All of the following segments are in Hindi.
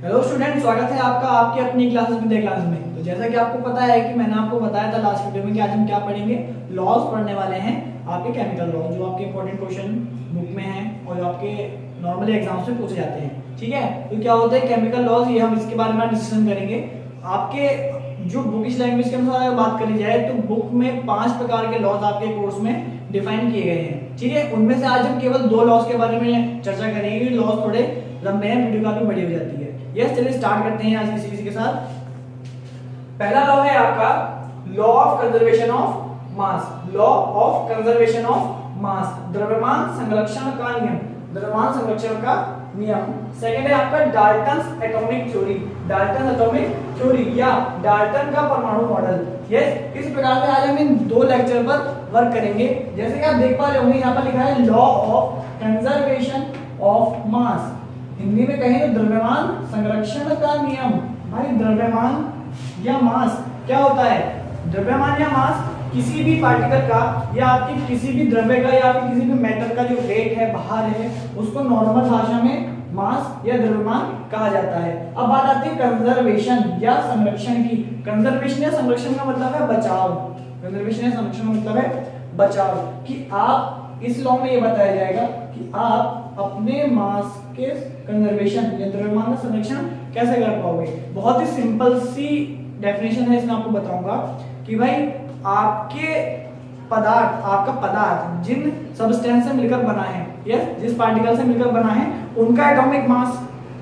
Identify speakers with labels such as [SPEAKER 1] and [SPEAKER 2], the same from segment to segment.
[SPEAKER 1] हेलो स्टूडेंट, स्वागत है आपका आपकी अपनी क्लासेस विद क्लास में। तो जैसा कि आपको पता है कि मैंने आपको बताया था लास्ट वीडियो में कि आज हम क्या पढ़ेंगे, लॉज पढ़ने वाले हैं आपके केमिकल लॉज, जो आपके इंपॉर्टेंट क्वेश्चन बुक में हैं और जो आपके नॉर्मली एग्जाम्स में पूछे जाते हैं। ठीक है, तो क्या होता है केमिकल लॉज, ये हम इसके बारे में डिस्कशन करेंगे। आपके जो बुकिश लैंग्वेज के अनुसार अगर बात करी जाए तो बुक में 5 प्रकार के लॉज आपके कोर्स में डिफाइन किए गए हैं। ठीक है, उनमें से आज हम केवल 2 लॉज के बारे में चर्चा करेंगे। लॉज थोड़े लंबे हैं, वीडियो काफी बड़ी हो जाती है। यस, चलिए स्टार्ट करते हैं आज किसी के साथ। पहला लॉ है आपका law of conservation of mass. Law of conservation of mass, द्रव्यमान संरक्षण का नियम, द्रव्यमान संरक्षण का नियम। सेकंड है आपका Dalton's atomic theory, Dalton atomic theory या डाल्टन का परमाणु मॉडल। यस, इस प्रकार से आज हम इन 2 लेक्चर पर वर्क करेंगे। जैसे कि आप देख पा रहे होंगे यहाँ पर लिखा है law of conservation of mass, Hindi में कहें तो द्रव्यमान संरक्षण का नियम। भाई द्रव्यमान या मास क्या होता है? द्रव्यमान या मास किसी भी पार्टिकल का या आपकी किसी भी द्रव्य का या आपकी किसी भी मेटल का जो वेट है, भार है, उसको नॉर्मल भाषा में मास या द्रव्यमान कहा जाता है। अब बात आती है कंजर्वेशन या संरक्षण की। कंजर्वेशन या संरक्षण का मतलब है बचाव। कंजर्वेशन या संरक्षण का मतलब है बचाव, कि आप इस लॉ में ये बताया जाएगा कि आप अपने मास के कंजर्वेशन या द्रव्यमान का संरक्षण कैसे कर पाओगे। बहुत ही सिंपल सी डेफिनेशन है, इसमें आपको बताऊंगा कि भाई आपके पदार्थ, आपका पदार्थ जिन सब्सटेंस से मिलकर बना है, यस, जिस पार्टिकल से मिलकर बना है, उनका एटॉमिक मास,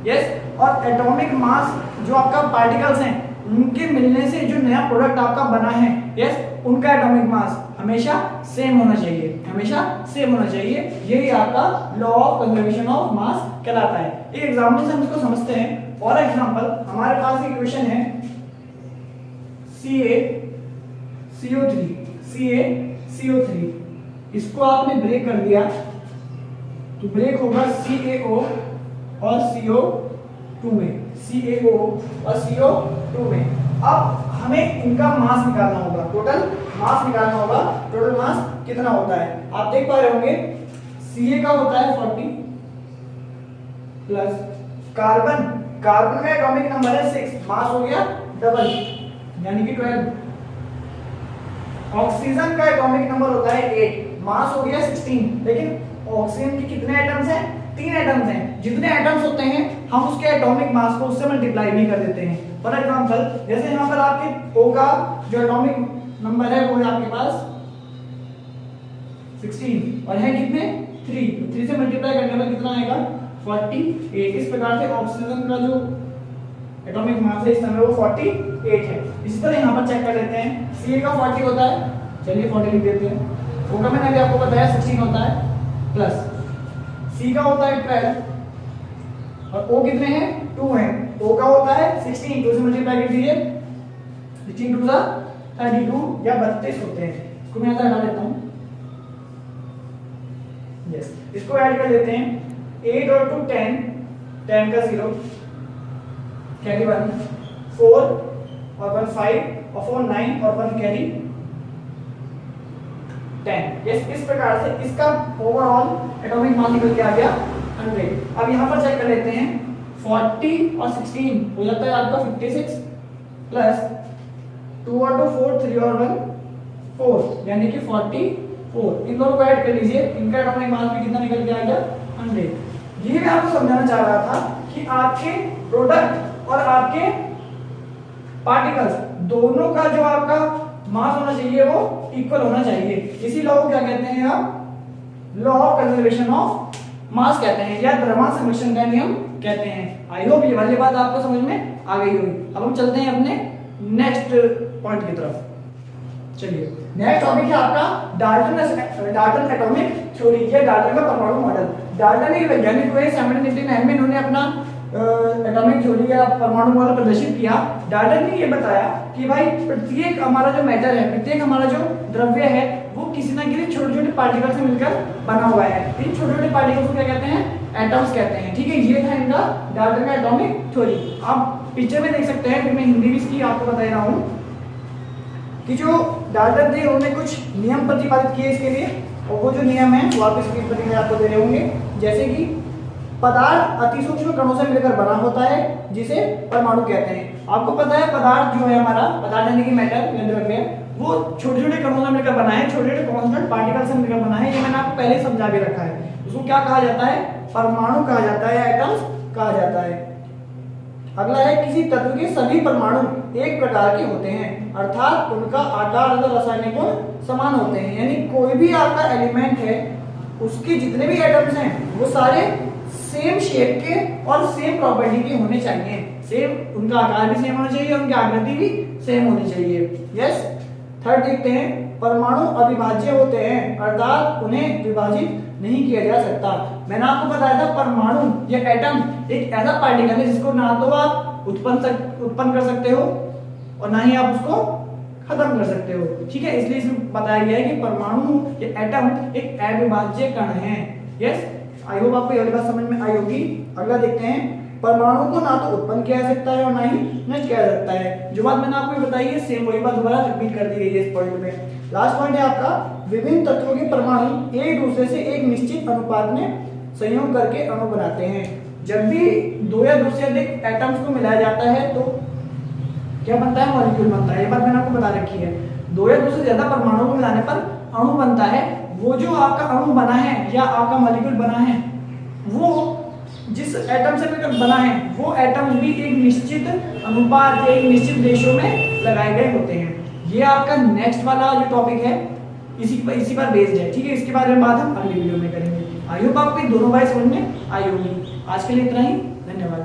[SPEAKER 1] यस, और एटॉमिक मास जो आपका पार्टिकल्स हैं उनके मिलने से जो नया प्रोडक्ट आपका बना है, यस, उनका एटॉमिक मास हमेशा सेम होना चाहिए, हमेशा सेम होना चाहिए। यही आपका law of conservation of mass कहलाता है। एक एग्जांपल से हम इसको समझते हैं। फॉर एग्जांपल हमारे पास एक इक्वेशन है CaCO3, CaCO3, इसको आपने ब्रेक कर दिया तो ब्रेक होगा CaO और CO2 में, CaO और CO2 में। अब हमें इनका मास निकालना होगा, टोटल मास निकालना होगा। टोटल मास कितना होता है आप देख पा रहे होंगे। Ca का होता है 40 प्लस कार्बन, कार्बन का एटॉमिक नंबर है 6, मास हो गया डबल यानी कि 12। ऑक्सीजन का एटॉमिक नंबर होता है 8, मास हो गया 16। लेकिन ऑक्सीजन के कितने एटम्स हैं? 3 एटम्स हैं। जितने एटम्स होते हैं हम उसके एटॉमिक मास को उससे मल्टीप्लाई भी कर देते हैं। फॉर एग्जांपल जैसे यहाँ पर आपके O का जो एटॉमिक नंबर है वो है आपके पास 16 और है कितने? 3 से मल्टीप्लाई करने पर कितना आएगा? 48। इस प्रकार से ऑक्सीजन का जो एटॉमिक मास है इस समय वो 48 है। इसी तरह यहाँ पर चेक कर लेते हैं। Ca का 40 होता है, चलिए 40 लिख देते हैं। O का मैंने अभी आपको बताया 16 होता है, प्लस C का होता है 12 और O कितने हैं? 2 हैं। O का होता है 16, 2 से मल्टीप्लाई कर दीजिए, 16 2 जा 32 या 32 होते हैं। इसको मैं हटा देता हूँ। यस, इसको ऐड कर लेते हैं। 8 और 2 10, 10 का 0, कैरी 1, 4 और 1 5 और 4 9 और 1 कैरी 10। यस, इस प्रकार से इसका ओवरऑल एटॉमिक मास निकल के आ गया 100। अब यहाँ पर चेक कर लेते हैं। 40 और 16 हो जाता है आपका 56 प्लस 2 और 2 4, 3 और 1 4 यानी कि 44। इन दोनों को ऐड कर लीजिए, इनका एटॉमिक मास भी कितना निकल के आ गया? 100। ये मैं आपको समझाना चाह रहा था कि आपके प्रोडक्ट और आपके पार्टिकल्स दोनों का जो आपका मास होना चाहिए वो इक्वल होना चाहिए। इसी लॉ को क्या कहते हैं आप? Law of conservation of mass कहते हैं या द्रव्यमान संरक्षण का नियम कहते हैं। आई होप ये वाली बात आपको समझ में आ गई होगी। अब हम चलते हैं अपने नेक्स्ट पॉइंट की तरफ। चलिए, नेक्स्ट टॉपिक है आपका डाल्टन एटॉमिक थ्योरी या डाल्टन का परमाणु मॉडल। डाल्टन एक वैज्ञानिक हुए, 1789 में इन्होंने अपना एटॉमिक थ्योरी या परमाणु मॉडल प्रदर्शित किया। डाल्टन ने ये बताया कि भाई प्रत्येक हमारा जो मैटर है, प्रत्येक हमारा जो द्रव्य है वो किसी ना किसी छोटे छोटे पार्टिकल से मिलकर बना हुआ है। इन छोटे छोटे पार्टिकल्स को क्या कहते हैं? एटम्स कहते हैं। ठीक है, ये था इनका डाल्टन का एटॉमिक थ्योरी। आप पिक्चर में देख सकते हैं, फिर मैं हिंदी भी इसकी आपको बता रहा हूँ कि जो डाल्टन थे उन्होंने कुछ नियम प्रतिपादित किए इसके लिए, और वो जो नियम है वो आप स्क्रीन पर आपको दे रहे होंगे। जैसे कि पदार्थ अति सूक्ष्म कणों से मिलकर बना होता है जिसे परमाणु कहते हैं। आपको पता है पदार्थ जो है हमारा, पदार्थ यानी कि मैटर या द्रव्य, वो छोटे छोटे कणों से मिलकर बना है, छोटे छोटे कांस्टेंट पार्टिकल से मिलकर बना है। ये मैंने आपको पहले समझा भी रखा है। उसको क्या कहा जाता है? परमाणु कहा जाता है या एटम्स कहा जाता है। अगला है किसी तत्व के सभी परमाणु एक प्रकार के होते हैं, अर्थात उनका आकार और रासायनिक गुण समान होते हैं। यानी कोई भी आपका एलिमेंट है, उसके जितने भी एटम्स हैं वो सारे सेम शेप के और सेम प्रॉपर्टी के होने चाहिए। सेम, उनका आकार भी सेम होना चाहिए, उनकी आकृति भी सेम होनी चाहिए। यस। थर्ड देखते हैं, परमाणु अविभाज्य होते हैं, अर्थात उन्हें विभाजित नहीं किया जा सकता। मैंने आपको बताया था परमाणु या एटम एक ऐसा पार्टिकल है जिसको ना तो आप उत्पन्न कर सकते हो और ना ही आप उसको खत्म कर सकते हो। ठीक है, इसलिए इसमें बताया गया है कि परमाणु या एटम एक अविभाज्य कण है। यस, आई होप आपको ये वाली बात समझ में आई होगी। अगला देखते हैं, परमाणु को ना तो उत्पन्न किया जा सकता है और ना ही नष्ट किया जा सकता है। जो बात मैंने आपको बताई है सेम वही बात दोबारा रिपीट कर दी गई है इस पॉइंट में। लास्ट पॉइंट है आपका, विभिन्न तत्वों के परमाणु एक दूसरे से एक निश्चित अनुपात में संयोग करके अणु बनाते हैं। जब भी दो या दो से अधिक एटम्स को मिलाया जाता है तो क्या बनता है? मॉलिक्यूल बनता है। ये बात मैंने आपको बता रखी है। दो या दो से ज्यादा परमाणु को मिलाने पर अणु बनता है। वो जो आपका अणु बना है या आपका मॉलिक्यूल बना है, वो जिस एटम से मिलकर बना है वो एटम भी एक निश्चित अनुपात, एक निश्चित रेशो में लगाए गए होते हैं। ये आपका नेक्स्ट वाला जो टॉपिक है इसी पर बेस्ड है। ठीक है, इसके बारे में बात हम अगली वीडियो में करेंगे। आई होप आपको दोनों बातें समझ में आई होगी। आज के लिए इतना ही, धन्यवाद।